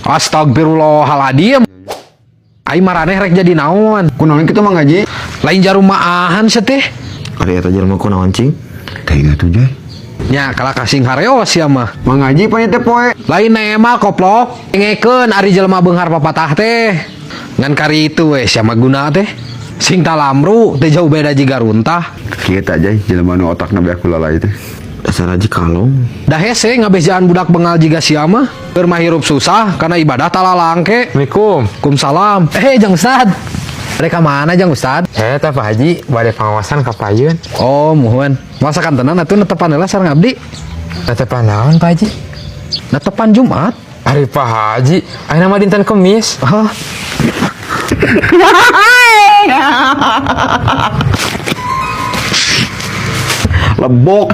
Astagfirullahaladzim. Ai maraneh rek jadi naon? Kunaon kitu Mang Haji? Lain jarum maahan seteh. Ari eta jelema kunaon cing? Teh gitu Jay. Nya kala kasing hareos ya mah. Mang Haji panya teh poe. Lain nema koplok. Ngekeun ari jelema beunghar papatah teh. Ngan kari itu we sia mah guna teh. Sing talamru teh jauh beda jiga runtah. Kieu ta Jay, jelema nu otakna beak kulalai teh. Dasar Haji kalong. Dah hese ngabejaan budak bengal jiga sia mah. Keur mah hirup susah karena ibadah talalangke. Assalamualaikum. Waalaikumsalam. Jang Ustad. Mereka mana Jang Ustad? Eta Pak Haji bade pengawasan ka Payun. Oh, muhun. Masakan tenan atuh netepan heula sareng abdi. Netepan naon Pak Haji? Netepan Jumat. Ari Pak Haji, ayeuna mah dinten Kemis. Hah? Lebok.